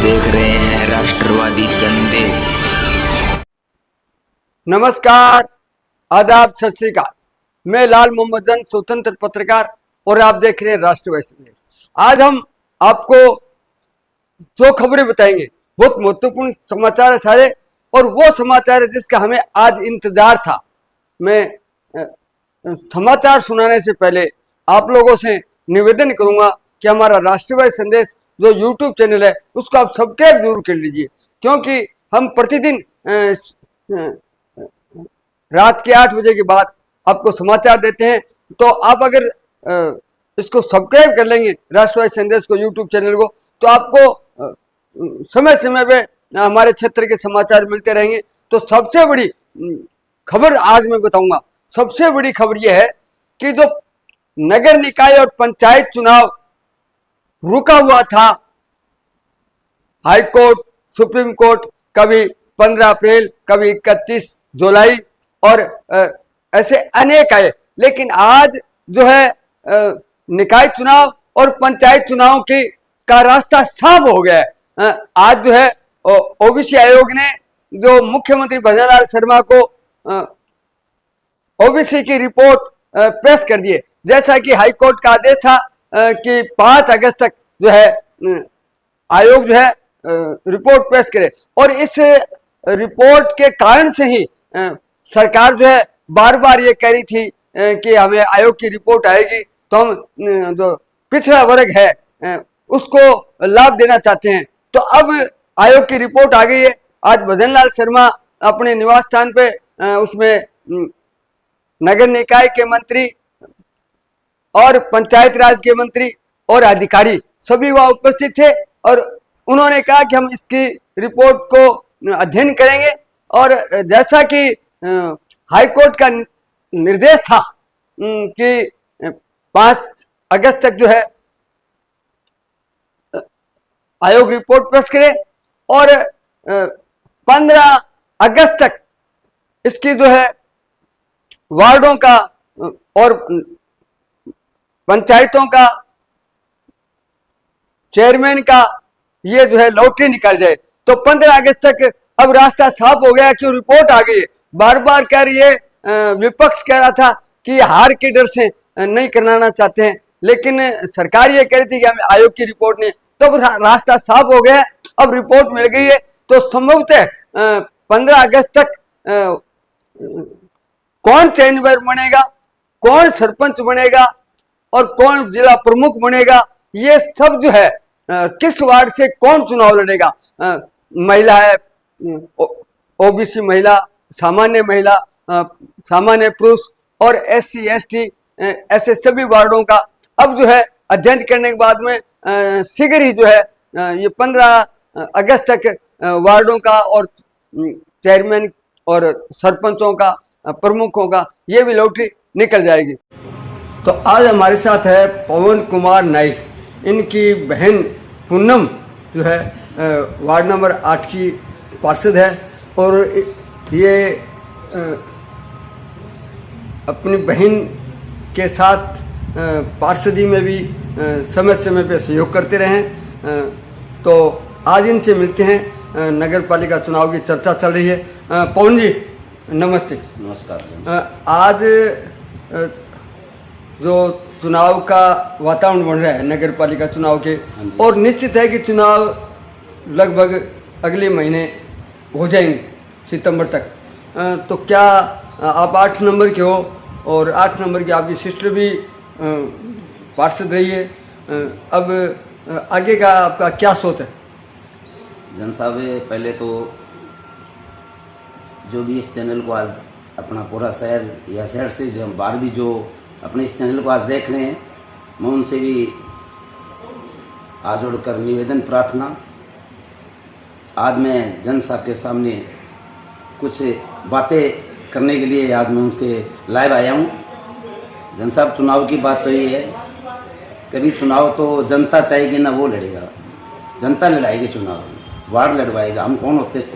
देख रहे हैं राष्ट्रवादी संदेश। नमस्कार, आदाब, सत श्री अकाल। मैं लाल मोहम्मद जन, स्वतंत्र पत्रकार, और आप देख रहे हैं राष्ट्रवादी संदेश। आज हम आपको जो खबरें बताएंगे बहुत महत्वपूर्ण समाचार है सारे, और वो समाचार है जिसका हमें आज इंतजार था। मैं समाचार सुनाने से पहले आप लोगों से निवेदन करूंगा कि हमारा राष्ट्रवादी संदेश जो यूट्यूब चैनल है उसको आप सब्सक्राइब जरूर कर लीजिए, क्योंकि हम प्रतिदिन रात के 8 बजे के बाद आपको समाचार देते हैं। तो आप अगर इसको सब्सक्राइब कर लेंगे राष्ट्रवादी संदेश को, यूट्यूब चैनल को, तो आपको समय समय पे हमारे क्षेत्र के समाचार मिलते रहेंगे। तो सबसे बड़ी खबर आज मैं बताऊंगा। सबसे बड़ी खबर यह है कि जो नगर निकाय और पंचायत चुनाव रुका हुआ था, हाई कोर्ट, सुप्रीम कोर्ट, कभी 15 अप्रैल, कभी 31 जुलाई, और ऐसे अनेक आए, लेकिन आज जो है निकाय चुनाव और पंचायत चुनाव का रास्ता साफ हो गया है। आज जो है ओबीसी आयोग ने जो मुख्यमंत्री भजन लाल शर्मा को ओबीसी की रिपोर्ट पेश कर दी है। जैसा कि हाई कोर्ट का आदेश था कि 5 अगस्त तक जो है आयोग जो है रिपोर्ट पेश करे, और इस रिपोर्ट के कारण से ही सरकार जो है बार बार ये कह रही थी कि हमें आयोग की रिपोर्ट आएगी तो हम जो पिछड़ा वर्ग है उसको लाभ देना चाहते हैं। तो अब आयोग की रिपोर्ट आ गई है। आज भजन लाल शर्मा अपने निवास स्थान पे उसमें नगर निकाय के मंत्री और पंचायत राज के मंत्री और अधिकारी सभी वहां उपस्थित थे, और उन्होंने कहा कि हम इसकी रिपोर्ट को अध्ययन करेंगे, और जैसा कि हाई कोर्ट का निर्देश था कि 5 अगस्त तक जो है आयोग रिपोर्ट पेश करे, और 15 अगस्त तक इसकी जो है वार्डों का और पंचायतों का चेयरमैन का ये जो है लॉटरी निकाल जाए। तो 15 अगस्त तक अब रास्ता साफ हो गया, क्यों रिपोर्ट आ गई है। बार बार कह रही है, विपक्ष कह रहा था कि हार के डर से नहीं कराना चाहते हैं, लेकिन सरकार ये कह रही थी कि हमें आयोग की रिपोर्ट नहीं। तो रास्ता साफ हो गया, अब रिपोर्ट मिल गई है। तो संभवतः 15 अगस्त तक कौन चेयरमैन बनेगा, कौन सरपंच बनेगा और कौन जिला प्रमुख बनेगा, ये सब जो है किस वार्ड से कौन चुनाव लड़ेगा, महिला है, ओबीसी महिला, सामान्य महिला, सामान्य पुरुष और SC ST, ऐसे सभी वार्डों का अब जो है अध्ययन करने के बाद में शीघ्र ही जो है ये 15 अगस्त तक वार्डों का और चेयरमैन और सरपंचों का, प्रमुखों का ये भी लॉटरी निकल जाएगी। तो आज हमारे साथ है पवन कुमार नाइक, इनकी बहन पूनम जो है वार्ड नंबर 8 की पार्षद है, और ये अपनी बहन के साथ पार्षदी में भी समय समय पे सहयोग करते रहे हैं। तो आज इनसे मिलते हैं। नगर पालिका चुनाव की चर्चा चल रही है। पवन जी नमस्ते। नमस्कार। आज जो चुनाव का वातावरण बन रहा है नगर पालिका चुनाव के, और निश्चित है कि चुनाव लगभग अगले महीने हो जाएंगे सितंबर तक। तो क्या आप 8 नंबर के हो, और 8 नंबर की आपकी सिस्टर भी पार्षद रही है, अब आगे का आपका क्या सोच है? जन साहब, पहले तो जो भी इस चैनल को आज अपना पूरा शहर या शहर से जो बाहर भी जो अपने इस चैनल को आज देख रहे हैं, मैं उनसे भी हाथ जोड़कर निवेदन प्रार्थना, आज मैं जन साहब के सामने कुछ बातें करने के लिए आज मैं उनके लाइव आया हूँ। जन साहब, चुनाव की बात तो ये है, कभी चुनाव तो जनता चाहेगी ना वो लड़ेगा, जनता लड़ाएगी चुनाव, वार्ड लड़वाएगा। हम कौन होते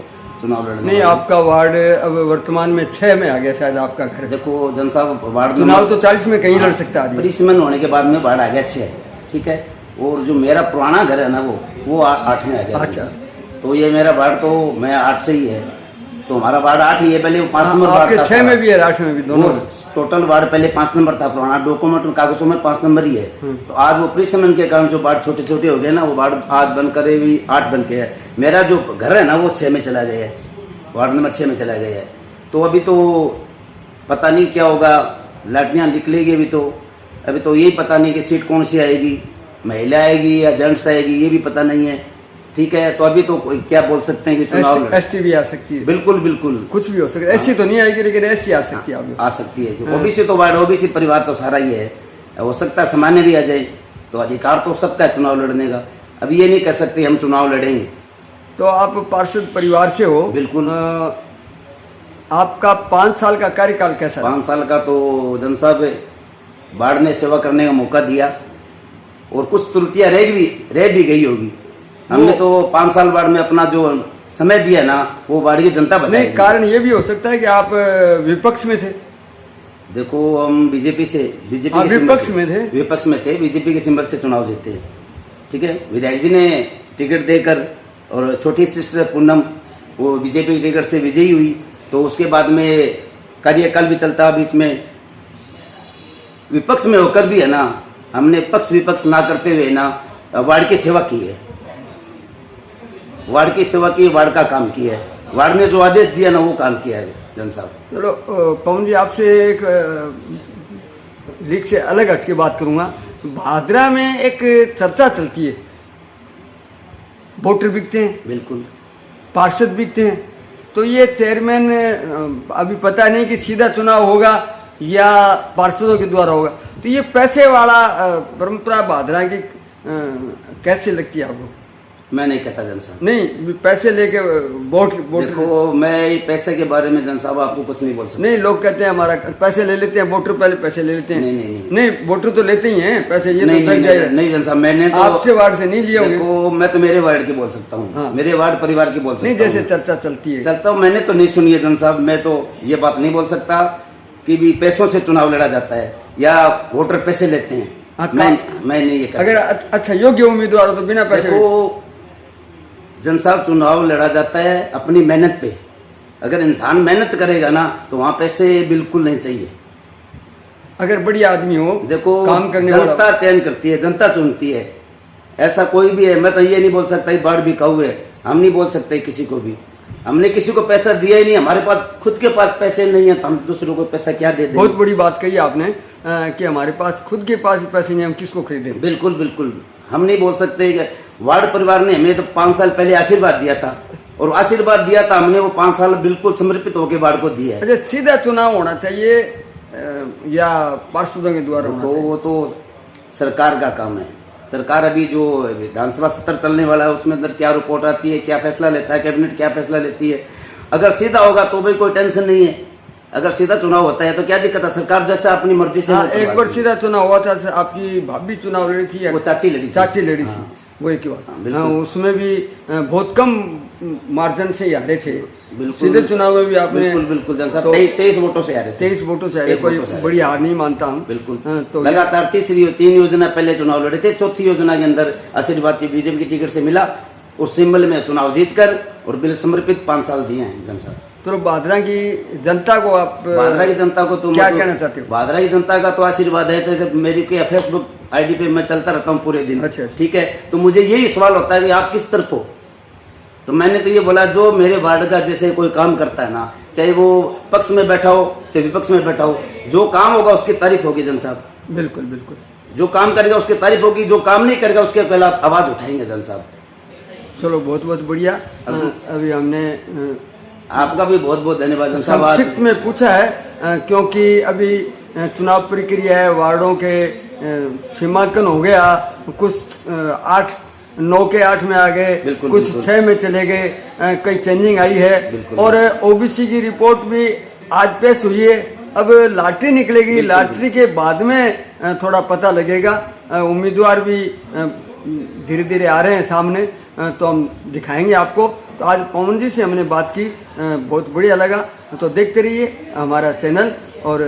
चुनाव लड़ने? नहीं, आपका वार्ड अब वर्तमान में 6 में आ गया शायद आपका घर। देखो जन साहब, वार्ड चुनाव तो 40 में कहीं लड़ सकता है। परिसीमन होने के बाद में वार्ड आ गया 6, ठीक है। और जो मेरा पुराना घर है ना वो 8 में आ गया। अच्छा। तो ये मेरा वार्ड तो मैं 8 से ही है, तो हमारा वार्ड 8 ही है। पहले वो 5 नंबर वार्ड आपके था। 6 में भी है, 8 में भी, दोनों में। टोटल वार्ड पहले 5 नंबर था पुराना, डॉक्यूमेंट में कागजों में 5 नंबर ही है। तो आज वो परिसमन के कारण जो वार्ड छोटे छोटे हो गए ना, वो वार्ड आज बनकर भी 8 बन के है। मेरा जो घर है ना वो 6 में चला गया है, वार्ड नंबर 6 में चला गया है। तो अभी तो पता नहीं क्या होगा, लाठियाँ निकलेगी अभी तो यही पता नहीं कि सीट कौन सी आएगी, महिला आएगी या जेंट्स आएगी, ये भी पता नहीं है। ठीक है, तो अभी तो क्या बोल सकते हैं कि चुनाव एसटी भी आ सकती है। बिल्कुल बिल्कुल कुछ भी हो सकता है। एससी तो नहीं आएगी, लेकिन एसटी आ सकती है। आ सकती है। ओबीसी तो वार्ड, ओबीसी परिवार तो सारा ही है, हो सकता है सामान्य भी आ जाए, तो अधिकार तो सबका है चुनाव लड़ने का। अभी ये नहीं कह सकते हम चुनाव लड़ेंगे। तो आप पार्षद परिवार से हो। बिल्कुल। आपका 5 साल का कार्यकाल कैसा? 5 साल का तो जन साहब वार्ड ने सेवा करने का मौका दिया, और कुछ त्रुटियां रह भी गई होगी। हमने तो 5 साल वार्ड में अपना जो समय दिया ना, वो वार्ड की जनता बताएगी। नहीं, कारण ये भी हो सकता है कि आप विपक्ष में थे। देखो, हम बीजेपी विपक्ष में थे, बीजेपी के सिंबल से चुनाव जीते। ठीक है, विधायक जी ने टिकट देकर, और छोटी सिस्टर पूनम वो बीजेपी की टिकट से विजयी हुई। तो उसके बाद में कार्यकाल भी चलता, बीच में विपक्ष में होकर भी है ना, हमने पक्ष विपक्ष ना करते हुए ना वार्ड की सेवा की है, वार्ड की सेवा की, वार्ड का काम किया है, वार्ड ने जो आदेश दिया ना वो काम किया है जन साहब। चलो पवन जी, आपसे एक लीग से अलग हटके बात करूंगा। भादरा में एक चर्चा चलती है, वोटर बिकते हैं, बिल्कुल, पार्षद बिकते हैं। तो ये चेयरमैन, अभी पता नहीं कि सीधा चुनाव होगा या पार्षदों के द्वारा होगा, तो ये पैसे वाला परंपरा भादरा की कैसे लगती है आपको? मैं नहीं कहता जन साहब, नहीं, पैसे लेके वोट देखो, मैं पैसे के बारे में जन साहब आपको कुछ नहीं बोल सकता। नहीं, लोग कहते हैं हमारा पैसे ले लेते हैं, वोटर पहले पैसे ले लेते हैं। नहीं, वोटर तो लेते ही हैं पैसे। ये नहीं जन साहब, मैंने तो आपसे वार्ड से नहीं लिया। देखो, मैं तो मेरे वार्ड की बोल सकता हूँ, मेरे वार्ड परिवार की बोल सकता हूँ। नहीं, जैसे चर्चा चलता हूँ, मैंने तो नहीं सुनी है जन साहब। मैं तो ये बात नहीं बोल सकता कि भी पैसों से चुनाव लड़ा जाता है या वोटर पैसे लेते हैं। मैं नहीं ये कहता। अगर अच्छा योग्य उम्मीदवार हो तो बिना पैसे। जन साहब, चुनाव लड़ा जाता है अपनी मेहनत पे। अगर इंसान मेहनत करेगा ना, तो वहाँ पैसे बिल्कुल नहीं चाहिए। अगर बढ़िया आदमी हो, देखो, काम करने जनता चयन करती है, जनता चुनती है। ऐसा कोई भी है, मैं तो ये नहीं बोल सकता बाढ़ भी खाऊ है, हम नहीं बोल सकते किसी को भी। हमने किसी को पैसा दिया ही नहीं, हमारे पास खुद के पास पैसे नहीं है, तो हम दूसरों को पैसा क्या दे दें? बहुत बड़ी बात कही आपने कि हमारे पास खुद के पास पैसे नहीं, हम किसको खरीदें? बिल्कुल बिल्कुल, हम नहीं बोल सकते कि वार्ड परिवार ने हमें तो 5 साल पहले आशीर्वाद दिया था, और आशीर्वाद दिया था हमने, वो 5 साल बिल्कुल समर्पित होकर वार्ड को दिया है। अच्छा, सीधा चुनाव होना चाहिए या पार्षदों के द्वारा होना चाहिए? वो तो सरकार का काम है। सरकार अभी जो विधानसभा सत्र चलने वाला है, उसमें अंदर क्या रिपोर्ट आती है, क्या फैसला लेता है, कैबिनेट क्या फैसला लेती है। अगर सीधा होगा तो भाई कोई टेंशन नहीं है, अगर सीधा चुनाव होता है तो क्या दिक्कत है? सरकार जैसा अपनी मर्जी से। एक बार सीधा चुनाव हुआ था, आपकी भाभी चुनाव लड़ी थी, वो चाची लड़ी थी। वो एक बात, उसमें भी बहुत कम मार्जिन से हारे थे। सीधे चुनाव में भी आपने बिल्कुल जन साहब 23 वोटों से हारे। 23 वोटों से हारे, कोई बड़ी हार नहीं मानता हूँ। बिल्कुल, तो लगातार 3 योजना पहले चुनाव लड़े थे। चौथी योजना के अंदर आशीर्वाद बीजेपी की टिकट से मिला, उस सिंबल में चुनाव जीतकर और बिल समर्पित 5 साल दिए हैं जन साहब। तो भादरा की जनता को आप, भादरा की जनता को तो क्या कहना चाहते हो? भादरा की जनता का तो आशीर्वाद है। जैसे मेरी फेसबुक आईडी पे मैं चलता रहता हूँ पूरे दिन। अच्छा। ठीक है, तो मुझे यही सवाल होता है कि आप किस तरफ हो? तो मैंने तो ये बोला, जो मेरे वार्ड का जैसे कोई काम करता है ना, चाहे वो पक्ष में बैठा हो चाहे विपक्ष में बैठा हो, जो काम होगा उसकी तारीफ होगी जन साहब। बिल्कुल बिल्कुल, जो काम करेगा उसकी तारीफ होगी, जो काम नहीं करेगा उसके पहले आवाज उठाएंगे जन साहब। चलो, बहुत बहुत बढ़िया। अभी हमने आपका भी बहुत बहुत धन्यवाद जन साहब। संक्षिप्त में पूछा है क्योंकि अभी चुनाव प्रक्रिया है, वार्डों के सीमांकन हो गया, कुछ 9 के 8 में आ गए, कुछ 6 में चले गए, कई चेंजिंग आई है, और ओबीसी की रिपोर्ट भी आज पेश हुई है। अब लॉटरी निकलेगी, लॉटरी के बाद में थोड़ा पता लगेगा। उम्मीदवार भी धीरे धीरे आ रहे हैं सामने, तो हम दिखाएंगे आपको। तो आज पवन जी से हमने बात की, बहुत बढ़िया लगा। तो देखते रहिए हमारा चैनल, और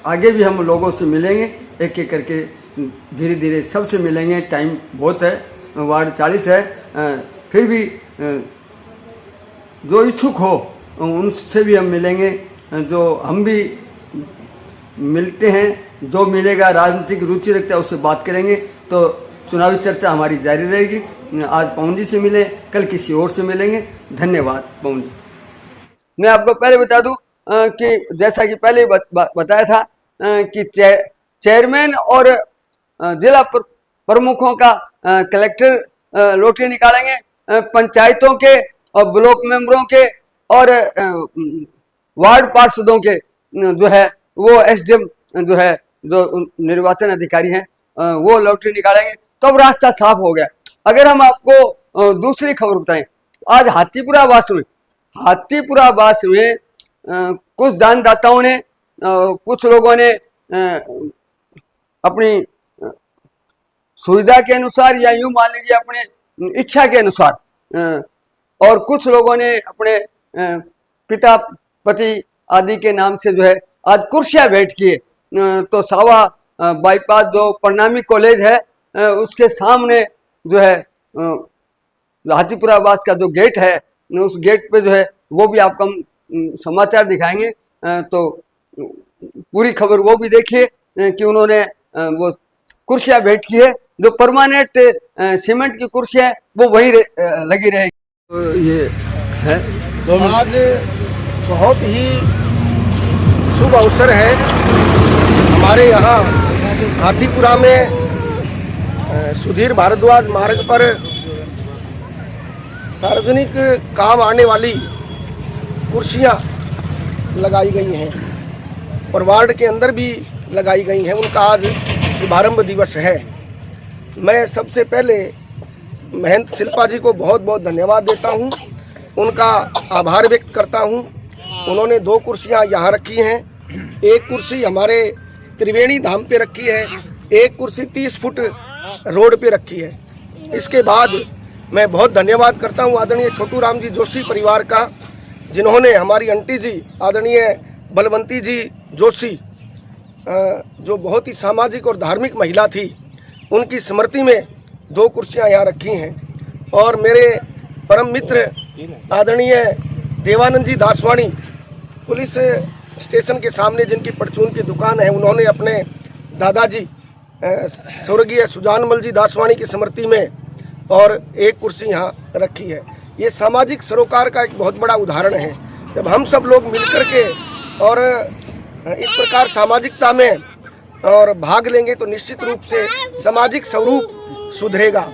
आगे भी हम लोगों से मिलेंगे, एक एक करके धीरे धीरे सबसे मिलेंगे। टाइम बहुत है, वार्ड 40 है, फिर भी जो इच्छुक हो उनसे भी हम मिलेंगे, जो हम भी मिलते हैं, जो मिलेगा राजनीतिक रुचि रखता है उससे बात करेंगे। तो चुनावी चर्चा हमारी जारी रहेगी। आज पवन जी से मिले, कल किसी और से मिलेंगे। धन्यवाद पवन जी। मैं आपको पहले बता दूं कि जैसा कि पहले बताया था कि चेयरमैन और जिला प्रमुखों का कलेक्टर लॉटरी निकालेंगे, पंचायतों के और ब्लॉक मेंबरों के और वार्ड पार्षदों के जो है वो एसडीएम जो है जो निर्वाचन अधिकारी हैं वो लॉटरी निकालेंगे। तो अब रास्ता साफ हो गया। अगर हम आपको दूसरी खबर बताएं, आज हाथीपुरा वास में कुछ दानदाताओं ने, कुछ लोगों ने अपनी सुविधा के अनुसार या यूं मान लीजिए अपने इच्छा के अनुसार, और कुछ लोगों ने अपने पिता पति आदि के नाम से जो है आज कुर्सियां भेंट किए। तो सावा बाईपास जो प्रणामी कॉलेज है उसके सामने जो है हाथीपुरा वास का जो गेट है, उस गेट पे जो है वो भी आपको हम समाचार दिखाएंगे। तो पूरी खबर वो भी देखिए कि उन्होंने वो कुर्सियां भेंट की है, जो परमानेंट सीमेंट की कुर्सियां वो वहीं लगी रहेगी। तो ये है आज बहुत ही शुभ अवसर है हमारे यहाँ हाथीपुरा में सुधीर भारद्वाज मार्ग पर सार्वजनिक काम आने वाली कुर्सियाँ लगाई गई हैं और वार्ड के अंदर भी लगाई गई हैं। उनका आज शुभारंभ दिवस है। मैं सबसे पहले महंत शिल्पा जी को बहुत बहुत धन्यवाद देता हूं, उनका आभार व्यक्त करता हूं। उन्होंने 2 कुर्सियां यहाँ रखी हैं, एक कुर्सी हमारे त्रिवेणी धाम पे रखी है, एक कुर्सी 30 फुट रोड पे रखी है। इसके बाद मैं बहुत धन्यवाद करता हूं आदरणीय छोटू राम जी जोशी परिवार का, जिन्होंने हमारी आंटी जी आदरणीय बलवंती जी जोशी, जो बहुत ही सामाजिक और धार्मिक महिला थी, उनकी स्मृति में 2 कुर्सियां यहाँ रखी हैं। और मेरे परम मित्र आदरणीय देवानंद जी दासवाणी, पुलिस स्टेशन के सामने जिनकी परचून की दुकान है, उन्होंने अपने दादाजी स्वर्गीय सुजानमल जी दासवाणी की स्मृति में और एक कुर्सी यहाँ रखी है। ये सामाजिक सरोकार का एक बहुत बड़ा उदाहरण है। जब हम सब लोग मिलकर के और इस प्रकार सामाजिकता में और भाग लेंगे तो निश्चित रूप से सामाजिक स्वरूप सुधरेगा।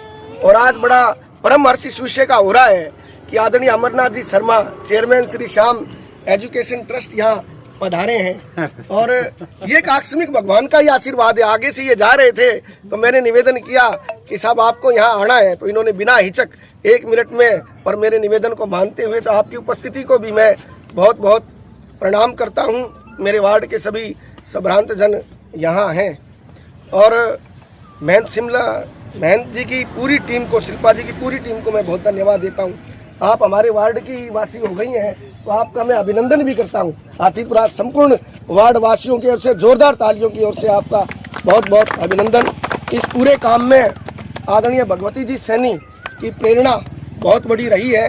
और आज बड़ा परम हर्षित विषय का हो रहा है कि आदरणीय Amarnath ji Sharma, chairman Shri Shyam education trust यहाँ पधारे हैं और ये एक आकस्मिक भगवान का ही आशीर्वाद है। आगे से ये जा रहे थे तो मैंने निवेदन किया कि साहब आपको यहाँ आना है, तो इन्होंने बिना हिचक 1 मिनट में और मेरे निवेदन को मानते हुए, तो आपकी उपस्थिति को भी मैं बहुत बहुत प्रणाम करता हूँ। मेरे वार्ड के सभी संभ्रांत जन यहाँ हैं और महंत जी की पूरी टीम को, शिल्पा जी की पूरी टीम को मैं बहुत धन्यवाद देता हूँ। आप हमारे वार्ड की वासी हो गई हैं तो आपका मैं अभिनंदन भी करता हूँ। हाथीपुरा संपूर्ण वार्ड वासियों की ओर से जोरदार तालियों की ओर से आपका बहुत बहुत अभिनंदन। इस पूरे काम में आदरणीय भगवती जी सैनी की प्रेरणा बहुत बड़ी रही है।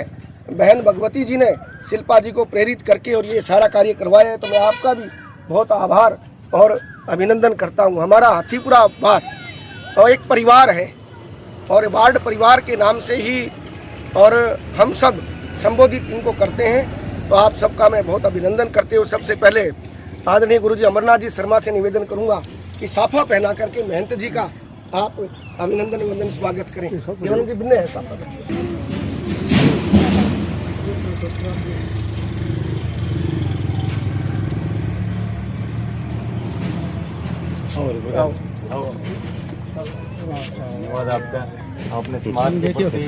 बहन भगवती जी ने शिल्पा जी को प्रेरित करके और ये सारा कार्य करवाया है, तो मैं आपका भी बहुत आभार और अभिनंदन करता हूँ। हमारा हाथीपुरा वास और एक परिवार है और वार्ड परिवार के नाम से ही और हम सब संबोधित इनको करते हैं, तो आप सबका मैं बहुत अभिनंदन करते हुए सबसे पहले आदरणीय गुरुजी अमरनाथ जी शर्मा से निवेदन करूंगा कि साफा पहना करके महंत जी का आप अभिनंदन वंदन स्वागत करें। जी बिन्ने है साफा धन्यवाद आपका। आपने समाज के प्रति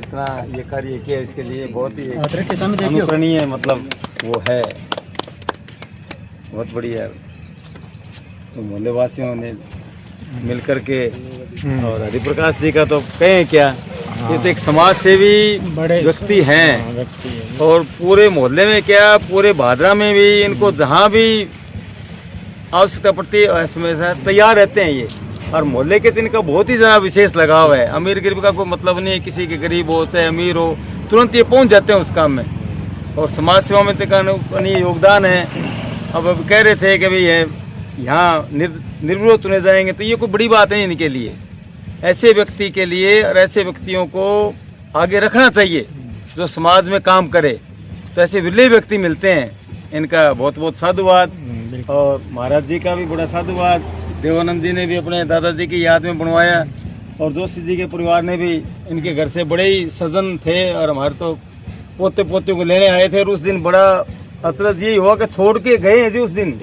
जितना ये कार्य किया इसके लिए बहुत ही अनुकरणीय मतलब वो है, बहुत बढ़िया। मोहल्ले वासियों ने मिलकर के और हरिप्रकाश जी का तो कहें क्या, ये तो एक समाज सेवी व्यक्ति हैं और पूरे मोहल्ले में क्या पूरे भादरा में भी इनको जहाँ भी आवश्यकता पड़ती है हमेशा तैयार रहते हैं ये। और मोहल्ले के दिन का बहुत ही ज़्यादा विशेष लगाव है। अमीर गरीब का कोई मतलब नहीं है, किसी के गरीब हो चाहे अमीर हो, तुरंत ये पहुंच जाते हैं उस काम में। और समाज सेवा में तो योगदान है। अब कह रहे थे कि भाई यहाँ निर्विरोध चुने जाएंगे, तो ये कोई बड़ी बात नहीं इनके लिए। ऐसे व्यक्ति के लिए और ऐसे व्यक्तियों को आगे रखना चाहिए जो समाज में काम करे। तो ऐसे विरले व्यक्ति मिलते हैं, इनका बहुत बहुत साधुवाद। और महाराज जी का भी बड़ा साधुवाद। देवानंद जी ने भी अपने दादाजी की याद में बनवाया, और जोशी जी के परिवार ने भी इनके घर से बड़े ही सजन थे, और हमारे तो पोते पोतियों को लेने आए थे। और उस दिन बड़ा अचरज यही हुआ कि छोड़ के गए हैं जी उस दिन,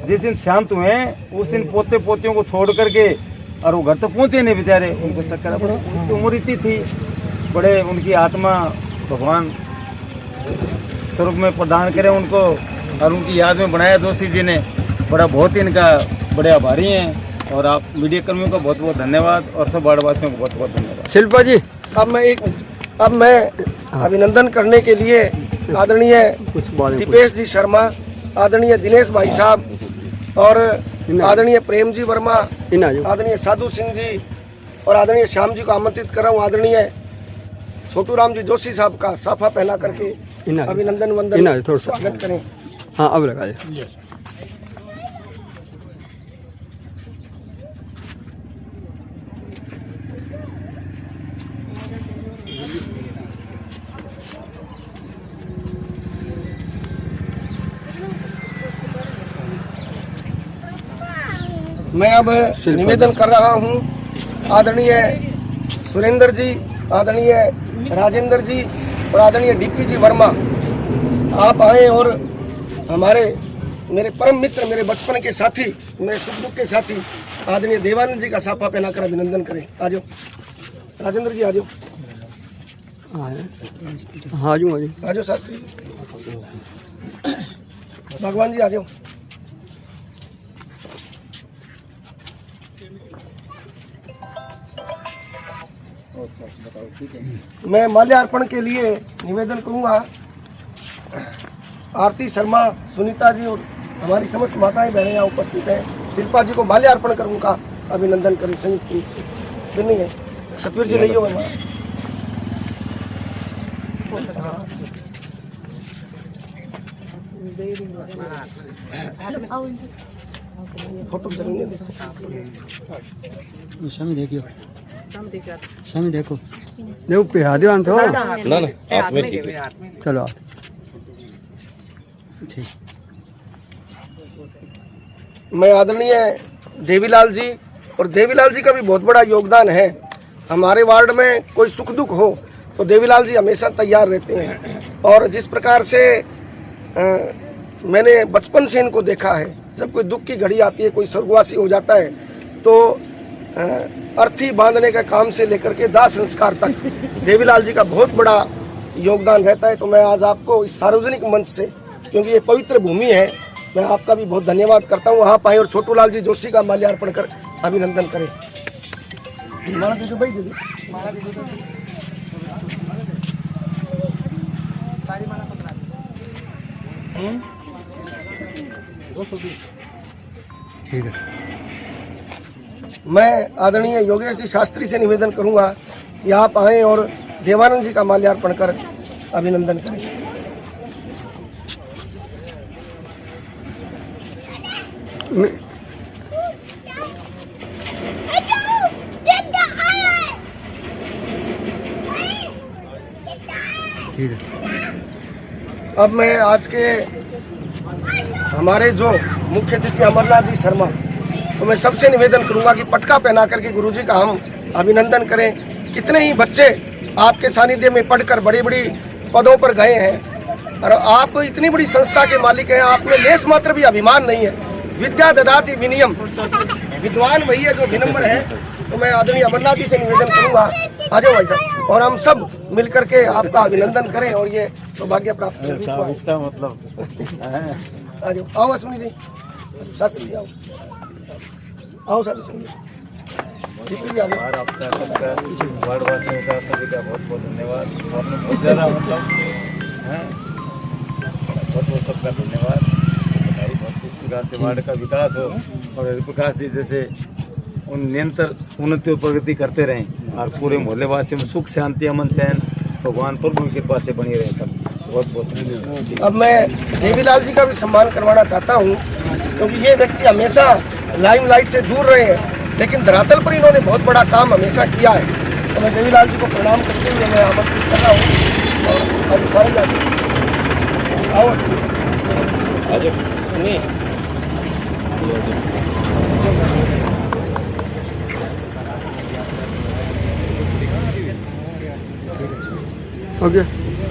जिस दिन शांत हुए हैं उस दिन पोते पोतियों को छोड़ करके, और वो घर तो पहुँचे नहीं बेचारे, उनको चक्कर पड़ा। उनकी उम्र इतनी थी, बड़े उनकी आत्मा भगवान स्वरूप में प्रदान करे उनको, और उनकी याद में बनाया जोशी जी ने। बड़ा बहुत इनका बड़े आभारी हैं। और आप मीडिया कर्मियों का बहुत बहुत धन्यवाद, और सब वार्डवासियों को बहुत बहुत धन्यवाद। शिल्पा जी, अब मैं अभिनंदन करने के लिए आदरणीय दीपेश जी शर्मा, आदरणीय दिनेश भाई साहब, और आदरणीय प्रेम जी वर्मा, आदरणीय साधु सिंह जी और आदरणीय श्याम जी को आमंत्रित कर रहा हूँ। आदरणीय छोटू राम जी जोशी साहब का साफा पहना करके अभिनंदन वंदन स्वागत करें। हाँ, अब लगा दे। मैं अब निवेदन कर रहा हूं आदरणीय सुरेंद्र जी, आदरणीय राजेंद्र जी और आदरणीय डीपी जी वर्मा, आप आए और मेरे परम मित्र, मेरे बचपन के साथी, मेरे सुख दुख के साथी आदरणीय देवानंद जी का साफा पहनाकर अभिनंदन करें। आ जाओ राजेंद्र जी, आ जाओ। हाँ जी, आ जाओ शास्त्री, भगवान जी आ जाओ। मैं माल्यार्पण के लिए निवेदन करूंगा आरती शर्मा, सुनीता जी और हमारी समस्त माताएं बहनें यहाँ उपस्थित हैं। शिल्पा जी को माल्यार्पण करूंगा, अभिनंदन करें संयुक्त रूप से। फिर नहीं है सतवीर जी, नहीं हो फोटो जरूर देखियो, स्वामी देखो पिहा दो हम तो ना हाथ में ठीक है। चलो ठीक। मैं आदरणीय देवीलाल जी, और देवीलाल जी का भी बहुत बड़ा योगदान है। हमारे वार्ड में कोई सुख दुख हो तो देवीलाल जी हमेशा तैयार रहते हैं। और जिस प्रकार से मैंने बचपन से इनको देखा है, जब कोई दुख की घड़ी आती है, कोई स्वर्गवासी हो जाता है, तो अर्थी बांधने का काम से लेकर के दाह संस्कार तक देवीलाल जी का बहुत बड़ा योगदान रहता है। तो मैं आज आपको इस सार्वजनिक मंच से, क्योंकि ये पवित्र भूमि है, मैं आपका भी बहुत धन्यवाद करता हूँ। वहाँ पाए और छोटू लाल जी जोशी का माल्यार्पण कर अभिनंदन करें। ठीक है। मैं आदरणीय योगेश जी शास्त्री से निवेदन करूंगा कि आप आएँ और देवानंद जी का माल्यार्पण कर अभिनंदन करें। ठीक है। अब मैं आज के हमारे जो मुख्य अतिथि अमरनाथ जी शर्मा, तो मैं सबसे निवेदन करूंगा कि पटका पहना करके गुरुजी का हम अभिनंदन करें। कितने ही बच्चे आपके सानिध्य में पढ़कर बड़ी बड़ी पदों पर गए हैं, और आप इतनी बड़ी संस्था के मालिक हैं, आप में लेस मात्र भी अभिमान नहीं है। विद्या ददाति विनियम, विद्वान वही है जो विनम्र है। तो मैं आदरणीय अमरनाथ जी से निवेदन करूंगा, आ जाओ भाई साहब, और हम सब मिलकर के आपका अभिनंदन करें और ये सौभाग्य प्राप्त करें। मतलब आ जाओ, आओ अश्विनी जी, शास्त्री जी आओ, आओ साधु सिंह जी, ठीक है। आपका वार्डवासियों का सभी का बहुत बहुत धन्यवाद। आपने बहुत ज़्यादा मतलब बहुत बहुत सबका धन्यवाद। बताइए बहुत इस प्रकार से वार्ड का विकास हो, और हरिप्रकाश जी जैसे निरंतर उन्नति और प्रगति करते रहें और पूरे मोहल्ले वासियों में सुख शांति अमन चैन भगवान प्रभु की कृपा से बनी रहे सब। बहुत बहुत धन्यवाद। अब मैं देवीलाल जी का भी सम्मान करवाना चाहता हूँ, क्योंकि ये व्यक्ति हमेशा लाइमलाइट से दूर रहे हैं, लेकिन धरातल पर इन्होंने बहुत बड़ा काम हमेशा किया है। तो मैं देवीलाल जी को प्रणाम करते हुए मैं आमंत्रित कर रहा हूँ और सारे आओ सुनिए। ओके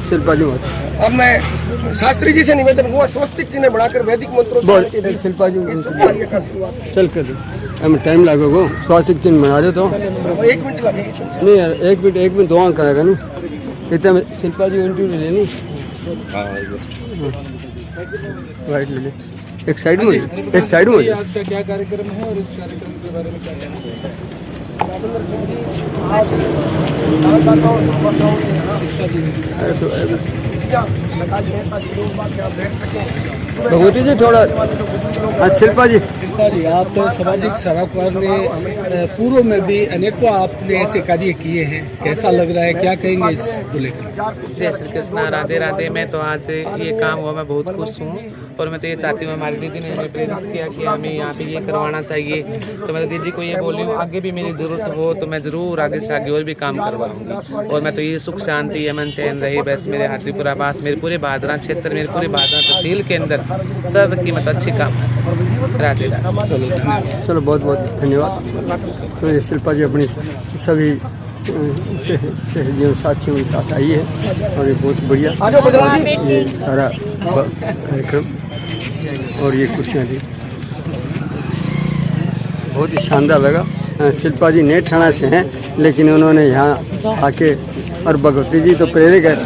शिल्पा जी बात। अब मैं शास्त्री जी से निवेदन हुआ स्वस्तिक चिन्ह बनाकर वैदिक मंत्रों बोल शिल्पा जी चल कर हमें टाइम लगेगा। स्वास्थ्य चिन्ह बना दे तो 1 मिनट लगेगी। नहीं यार 1 मिनट दुआ करेगा ना इतना शिल्पा जी इंटरव्यू ले लेनी। राइट ले ले एक साइड में आज का क्या कार्यक्रम है और इस कार्यक्रम के बारे में क्या कहना चाहिए? भगवती जी थोड़ा शिल्पा जी आप सामाजिक सरोकार में पूर्व में भी अनेकों आपने ऐसे कार्य किए हैं, कैसा लग रहा है, क्या कहेंगे इसको लेकर? जय श्री कृष्णा, राधे राधे। मैं तो आज ये काम हुआ मैं बहुत खुश हूँ और मैं तो ये चाहती हूँ, हमारी दीदी ने हमें प्रेरित किया कि हमें यहाँ पे ये करवाना चाहिए, तो मैं दीदी को ये बोल रही हूँ आगे भी मेरी जरूरत हो तो मैं ज़रूर आगे से आगे और भी काम करवाऊँगी। और मैं तो ये सुख शांति अमन चैन रहे बस मेरे हाथीपुरा पास, मेरे पूरे बादरा क्षेत्र, मेरे पूरे बादरा तहसील के अंदर सब की मतलब अच्छी काम राधे राधे। चलो बहुत बहुत धन्यवाद। तो ये शिल्पा जी अपनी सभी सहयोगियों साथियों के साथ आई है और ये बहुत बढ़िया ये सारा कार्यक्रम और ये कुर्सियाँ दी बहुत ही शानदार लगा। शिल्पा जी नेट थाना से हैं लेकिन उन्होंने यहाँ आके और भगवती जी तो प्रेरित है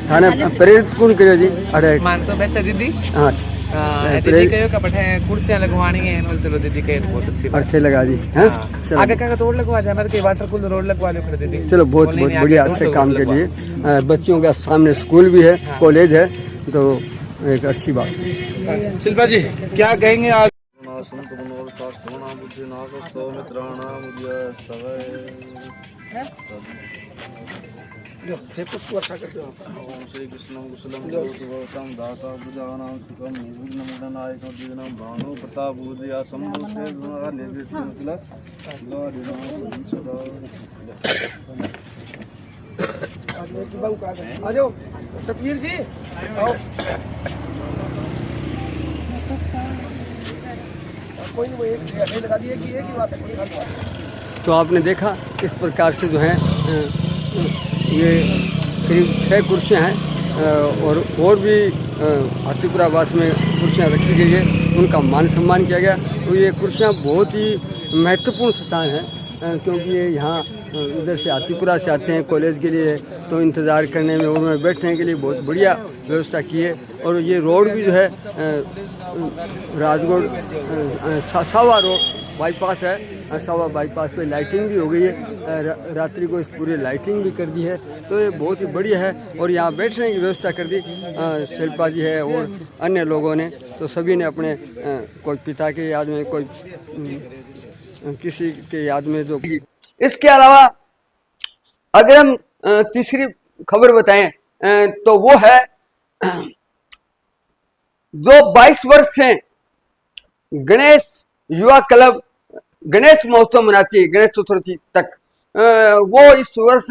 थाने प्रेरित कौन करे जी? अरे मान तो वैसे दीदी हाँ दीदी कहो का बैठे कुर्सियां लगवानी है, चलो दीदी कहे तो बहुत अच्छी बात। अर्थे लगा दी हैं। चलो आगे का रोड लगवा दे, हमारे वाटर कूलर रोड लगवा लो फिर दीदी। चलो बहुत बहुत बढ़िया अच्छे काम के लिए। बच्चियों का सामने स्कूल भी है, कॉलेज है, तो एक अच्छी बात। शिल्पा जी क्या कहेंगे आज? पुष्प वर्षा करते हो श्री कृष्ण कुशलम गौतम दाता बुजानाम सुखम निर्विघ्न नायकं दीनम भानु प्रताप पूजया संभूते गुणा निर्वृत्ति मतलब आ जाओ सतवीर जी आओ। कोई नहीं वो एक लगा दिए कि एक ही बात है। तो आपने देखा इस प्रकार से जो है ये करीब 6 कुर्सियाँ हैं और भी हाथीपुरा वास में कुर्सियाँ रखी गई है, उनका मान सम्मान किया गया। तो ये कुर्सियाँ बहुत ही महत्वपूर्ण स्थान है क्योंकि ये यहाँ उधर से हाथीपुरा से आते हैं कॉलेज के लिए, तो इंतज़ार करने में उनमें बैठने के लिए बहुत बढ़िया व्यवस्था की है। और ये रोड भी जो है राजगढ़ सावा रोड बाईपास है, सावा बाईपास पे लाइटिंग भी हो गई है, रात्रि को इस पूरी लाइटिंग भी कर दी है, तो ये बहुत ही बढ़िया है। और यहाँ बैठने की व्यवस्था कर दी शिल्पा जी है और अन्य लोगों ने, तो सभी ने अपने कोई पिता के याद में, कोई किसी के याद में जो। इसके अलावा अगर हम तीसरी खबर बताएं तो वो है जो 22 वर्ष से गणेश युवा क्लब गणेश महोत्सव मनाती है, गणेश चतुर्थी तक, वो इस वर्ष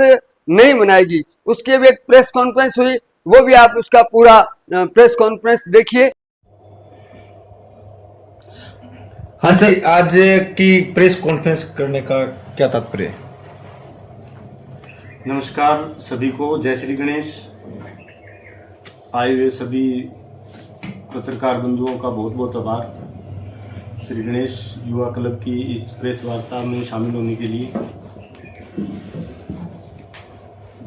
नहीं मनाएगी। उसकी भी एक प्रेस कॉन्फ्रेंस हुई, वो भी आप उसका पूरा प्रेस कॉन्फ्रेंस देखिए। हाँ सर, आज की प्रेस कॉन्फ्रेंस करने का क्या तात्पर्य है? नमस्कार सभी को, जय श्री गणेश। आए हुए सभी पत्रकार बंधुओं का बहुत बहुत आभार श्री गणेश युवा क्लब की इस प्रेस वार्ता में शामिल होने के लिए।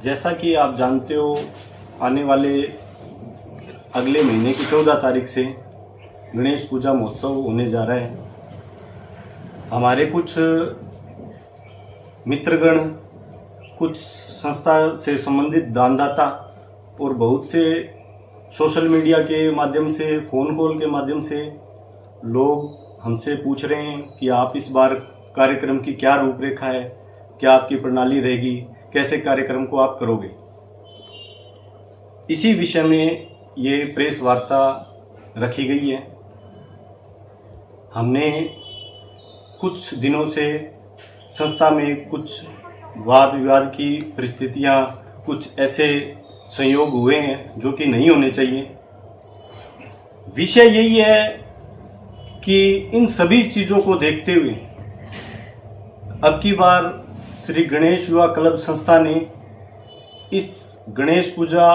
जैसा कि आप जानते हो, आने वाले अगले महीने की 14 तारीख से गणेश पूजा महोत्सव होने जा रहा है। हमारे कुछ मित्रगण, कुछ संस्था से संबंधित दानदाता और बहुत से सोशल मीडिया के माध्यम से, फ़ोन कॉल के माध्यम से लोग हमसे पूछ रहे हैं कि आप इस बार कार्यक्रम की क्या रूपरेखा है, क्या आपकी प्रणाली रहेगी, कैसे कार्यक्रम को आप करोगे। इसी विषय में ये प्रेस वार्ता रखी गई है। हमने कुछ दिनों से संस्था में कुछ वाद विवाद की परिस्थितियां, कुछ ऐसे संयोग हुए हैं जो कि नहीं होने चाहिए। विषय यही है कि इन सभी चीज़ों को देखते हुए अब की बार श्री गणेश युवा क्लब संस्था ने इस गणेश पूजा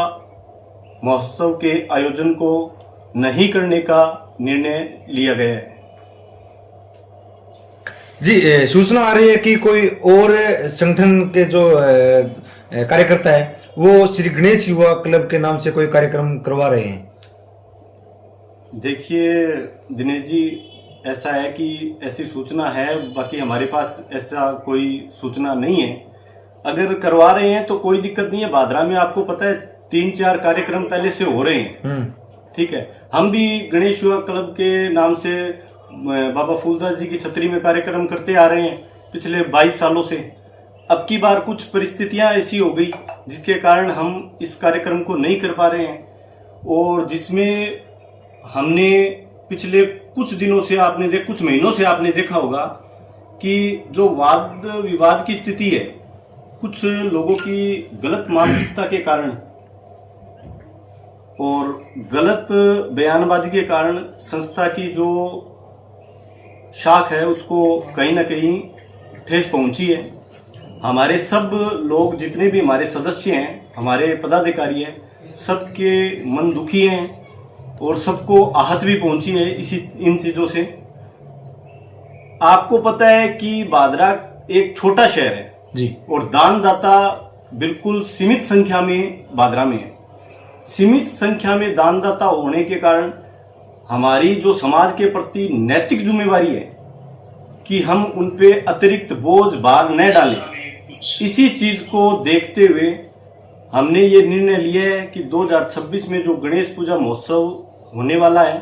महोत्सव के आयोजन को नहीं करने का निर्णय लिया गया है। जी, सूचना आ रही है कि कोई और संगठन के जो कार्यकर्ता है वो श्री गणेश युवा क्लब के नाम से कोई कार्यक्रम करवा रहे हैं। देखिए दिनेश जी, ऐसा है कि ऐसी सूचना है, बाकी हमारे पास ऐसा कोई सूचना नहीं है। अगर करवा रहे हैं तो कोई दिक्कत नहीं है। भादरा में आपको पता है 3-4 कार्यक्रम पहले से हो रहे हैं, ठीक है। हम भी गणेश युवा क्लब के नाम से बाबा फूलदास जी की छतरी में कार्यक्रम करते आ रहे हैं पिछले 22 सालों से। अब की बार कुछ परिस्थितियां ऐसी हो गई जिसके कारण हम इस कार्यक्रम को नहीं कर पा रहे हैं, और जिसमें हमने पिछले कुछ दिनों से कुछ महीनों से आपने देखा होगा कि जो वाद विवाद की स्थिति है, कुछ लोगों की गलत मानसिकता के कारण और गलत बयानबाजी के कारण संस्था की जो शाख है उसको कहीं ना कहीं ठेस पहुंची है। हमारे सब लोग, जितने भी हमारे सदस्य हैं, हमारे पदाधिकारी हैं, सबके मन दुखी हैं और सबको आहत भी पहुंची है इन चीजों से। आपको पता है कि भादरा एक छोटा शहर है जी, और दानदाता बिल्कुल सीमित संख्या में भादरा में है। सीमित संख्या में दानदाता होने के कारण हमारी जो समाज के प्रति नैतिक जिम्मेवारी है कि हम उन पे अतिरिक्त बोझ भार न डालें। इसी चीज को देखते हुए हमने ये निर्णय लिया है कि 2026 में जो गणेश पूजा महोत्सव होने वाला है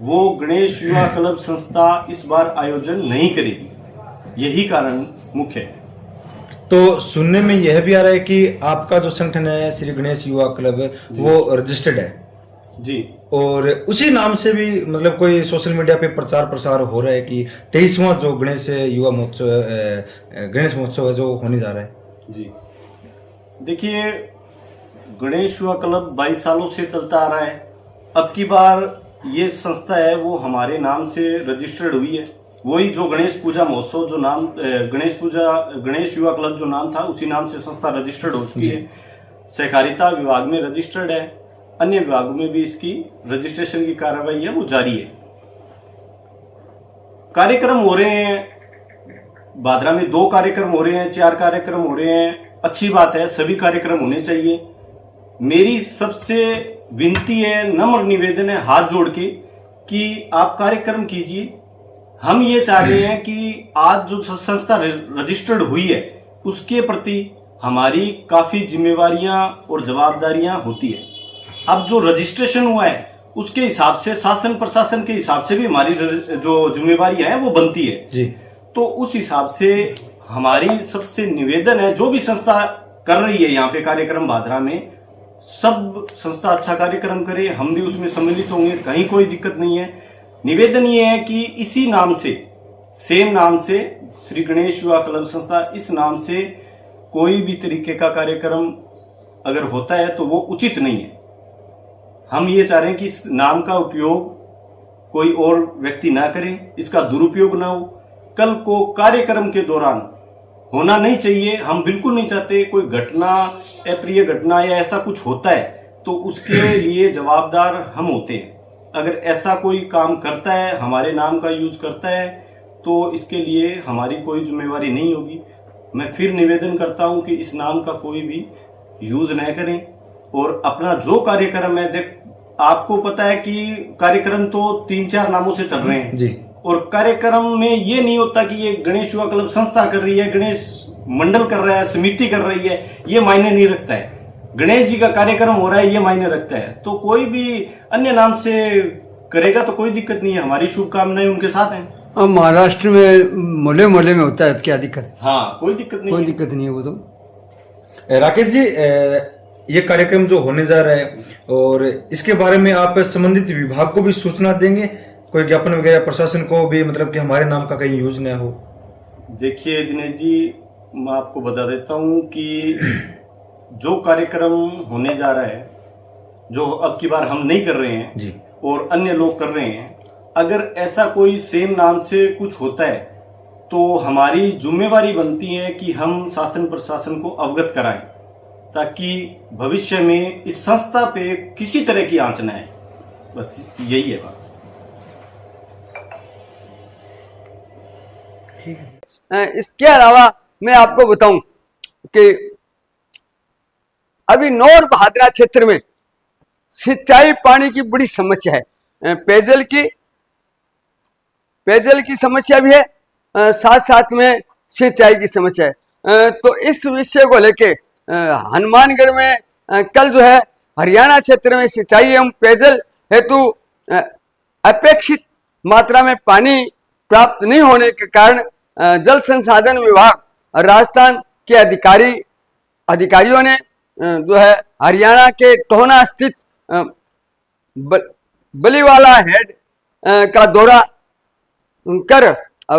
वो गणेश युवा क्लब संस्था इस बार आयोजन नहीं करेगी। यही कारण मुख्य है। तो सुनने में यह भी आ रहा है कि आपका जो संगठन है श्री गणेश युवा क्लब वो रजिस्टर्ड है जी, और उसी नाम से भी मतलब कोई सोशल मीडिया पे प्रचार प्रसार हो रहा है कि 23वां जो गणेश युवा महोत्सव गणेश महोत्सव है जो होने जा रहा है। जी देखिए, गणेश युवा क्लब 22 सालों से चलता आ रहा है। अब की बार ये संस्था है वो हमारे नाम से रजिस्टर्ड हुई है। वही जो गणेश पूजा महोत्सव जो नाम गणेश युवा क्लब जो नाम था उसी नाम से संस्था रजिस्टर्ड हो चुकी है। सहकारिता विभाग में रजिस्टर्ड है, अन्य विभागों में भी इसकी रजिस्ट्रेशन की कार्रवाई है वो जारी है। कार्यक्रम हो रहे हैं भादरा में, 2 कार्यक्रम हो रहे हैं, 4 कार्यक्रम हो रहे हैं, अच्छी बात है, सभी कार्यक्रम होने चाहिए। मेरी सबसे विनती है, नम्र निवेदन है हाथ जोड़ के कि आप कार्यक्रम कीजिए। हम ये चाह रहे हैं कि आज जो संस्था रजिस्टर्ड हुई है उसके प्रति हमारी काफी जिम्मेवारियां और जवाबदारियां होती है। अब जो रजिस्ट्रेशन हुआ है उसके हिसाब से शासन प्रशासन के हिसाब से भी हमारी जो जिम्मेवारी है वो बनती है जी। तो उस हिसाब से हमारी सबसे निवेदन है, जो भी संस्था कर रही है यहाँ पे कार्यक्रम भादरा में, सब संस्था अच्छा कार्यक्रम करे, हम भी उसमें सम्मिलित होंगे, कहीं कोई दिक्कत नहीं है। निवेदन ये है कि इसी नाम से, सेम नाम से, श्री गणेश युवा क्लब संस्था, इस नाम से कोई भी तरीके का कार्यक्रम अगर होता है तो वो उचित नहीं है। हम ये चाह रहे हैं कि इस नाम का उपयोग कोई और व्यक्ति ना करे, इसका दुरुपयोग ना हो। कल को कार्यक्रम के दौरान होना नहीं चाहिए, हम बिल्कुल नहीं चाहते कोई घटना, अप्रिय घटना या ऐसा कुछ होता है तो उसके लिए जवाबदार हम होते हैं। अगर ऐसा कोई काम करता है, हमारे नाम का यूज करता है, तो इसके लिए हमारी कोई जिम्मेवारी नहीं होगी। मैं फिर निवेदन करता हूं कि इस नाम का कोई भी यूज न करें और अपना जो कार्यक्रम है, देख आपको पता है कि कार्यक्रम तो 3-4 नामों से चल रहे हैं जी, और कार्यक्रम में ये नहीं होता कि ये गणेश युवा क्लब संस्था कर रही है, गणेश मंडल कर रहा है, समिति कर रही है, ये मायने नहीं रखता है। गणेश जी का कार्यक्रम हो रहा है ये मायने रखता है। तो कोई भी अन्य नाम से करेगा तो कोई दिक्कत नहीं है, हमारी शुभकामनाएं उनके साथ हैं। अब महाराष्ट्र में मोहल्ले मोहल्ले में होता है, क्या दिक्कत है? हाँ, कोई दिक्कत नहीं कोई है। दिक्कत नहीं है वो तो। राकेश जी, ये कार्यक्रम जो होने जा रहा है और इसके बारे में आप संबंधित विभाग को भी सूचना देंगे, कोई ज्ञापन वगैरह प्रशासन को भी, मतलब कि हमारे नाम का कहीं यूज न हो? देखिए दिनेश जी, मैं आपको बता देता हूँ कि जो कार्यक्रम होने जा रहा है, जो अब की बार हम नहीं कर रहे हैं जी, और अन्य लोग कर रहे हैं, अगर ऐसा कोई सेम नाम से कुछ होता है तो हमारी जिम्मेवारी बनती है कि हम शासन प्रशासन को अवगत कराएं, ताकि भविष्य में इस संस्था पे किसी तरह की आंच न आए। बस यही है बात। इसके अलावा मैं आपको बताऊं कि अभी नौर भादरा क्षेत्र में सिंचाई पानी की बड़ी समस्या है। पेयजल की समस्या भी है, साथ साथ में सिंचाई की समस्या है। तो इस विषय को लेके हनुमानगढ़ में कल जो है हरियाणा क्षेत्र में सिंचाई एवं पेयजल हेतु अपेक्षित मात्रा में पानी प्राप्त नहीं होने के कारण जल संसाधन विभाग राजस्थान के अधिकारियों ने जो है हरियाणा के टोहना स्थित बलीवाला हेड का दौरा कर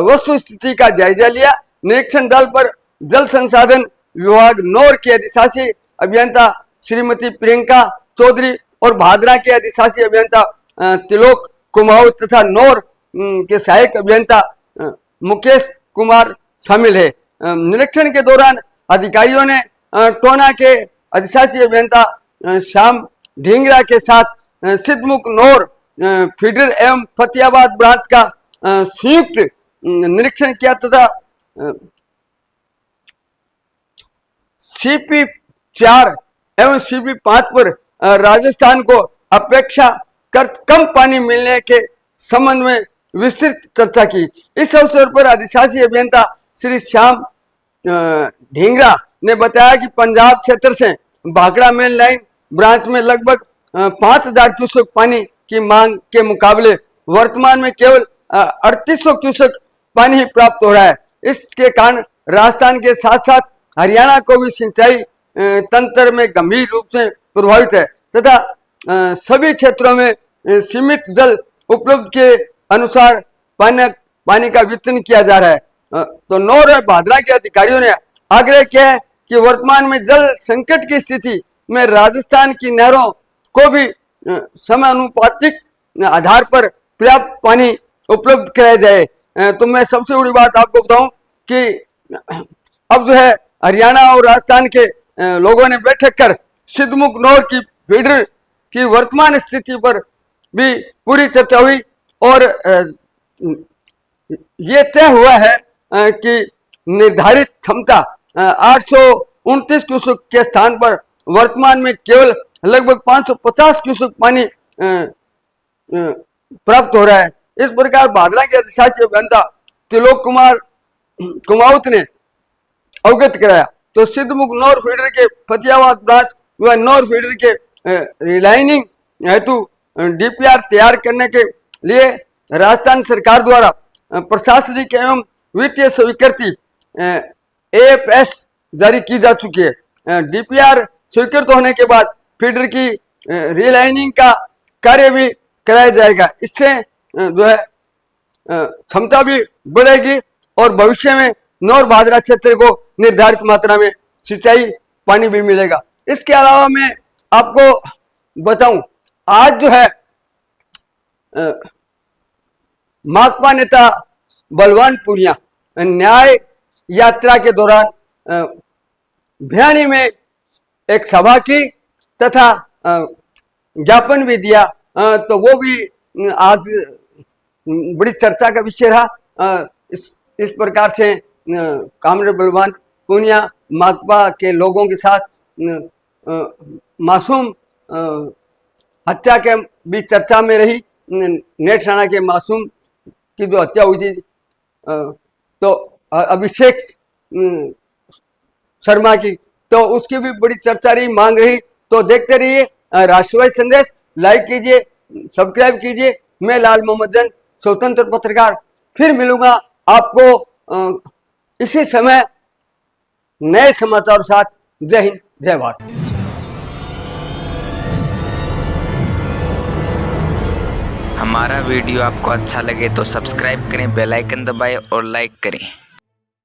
वस्तु स्थिति का जायजा लिया। निरीक्षण दल पर जल संसाधन विभाग नौर के अधिशासी अभियंता श्रीमती प्रियंका चौधरी और भादरा के अधिशासी अभियंता तिलोक कुमाऊ तथा नौर के सहायक अभियंता मुकेश कुमार शामिल है। निरीक्षण के दौरान अधिकारियों ने टोना के अधिशासी अभियंता श्याम ढींगरा के साथ सिद्धमुख नौर फीडर एवं फतेहाबाद ब्रांच का संयुक्त निरीक्षण किया तथा CP 4 एवं CP 5 पर राजस्थान को अपेक्षाकृत कम पानी मिलने के संबंध में विस्तृत चर्चा की। इस अवसर पर अधिशासी अभियंता श्री श्याम ढींगरा ने बताया कि पंजाब क्षेत्र से भाखड़ा मेन लाइन ब्रांच में लगभग 5000 क्यूसेक पानी की मांग के मुकाबले वर्तमान में केवल 3800 क्यूसेक पानी ही प्राप्त हो रहा है। इसके कारण राजस्थान के साथ साथ हरियाणा को भी सिंचाई तंत्र में गंभीर रूप से प्रभावित है तथा सभी क्षेत्रों में सीमित जल उपलब्ध के अनुसार पानी का वितरण किया जा रहा है। तो नौर और भादरा के अधिकारियों ने आग्रह किया है कि वर्तमान में जल संकट की स्थिति में राजस्थान की नहरों को भी समानुपातिक आधार पर पर्याप्त पानी उपलब्ध कराया जाए। तो मैं सबसे बड़ी बात आपको बताऊं कि अब जो है हरियाणा और राजस्थान के लोगों ने बैठक कर सिद्धमुख नौर की फीडर की वर्तमान स्थिति पर भी पूरी चर्चा हुई और ये तय हुआ है कि निर्धारित क्षमता 829 क्यूसेक के स्थान पर वर्तमान में केवल लगभग 550 क्यूसेक पानी प्राप्त हो रहा है। इस प्रकार भादरा के अधिशासी अभियंता तिलोक कुमार कुमाऊत ने अवगत कराया। तो सिद्धमुख नौर फीडर के फतेहाबाद ब्रांच व नौर फीडर के रिलाइनिंग हेतु DPR तैयार करने के लिए राजस्थान सरकार द्वारा प्रशासनिक एवं वित्तीय स्वीकृति AFS जारी की जा चुकी है। DPR स्वीकृत होने के बाद फीडर की रिलाइनिंग का कार्य भी कराया जाएगा। इससे जो है क्षमता भी बढ़ेगी और भविष्य में नौर भादरा क्षेत्र को निर्धारित मात्रा में सिंचाई पानी भी मिलेगा। इसके अलावा मैं आपको बताऊं, आज जो है माकपा नेता बलवान पुनिया न्याय यात्रा के दौरान भिवानी में एक सभा की तथा ज्ञापन भी दिया। तो वो भी आज बड़ी चर्चा का विषय रहा। इस प्रकार से कामरेड बलवान पुनिया माकपा के लोगों के साथ मासूम हत्या के भी चर्चा में रही। नेठ राणा के मासूम की जो हत्या हुई थी, तो अभिषेक शर्मा की, तो उसकी भी बड़ी चर्चा रही, मांग रही। तो देखते रहिए राष्ट्रवादी संदेश, लाइक कीजिए, सब्सक्राइब कीजिए। मैं लाल मोहम्मद जैन, स्वतंत्र पत्रकार, फिर मिलूंगा आपको इसी समय नए समाचार साथ। जय हिंद, जय भारत। हमारा वीडियो आपको अच्छा लगे तो सब्सक्राइब करें, बेल आइकन दबाएं और लाइक करें।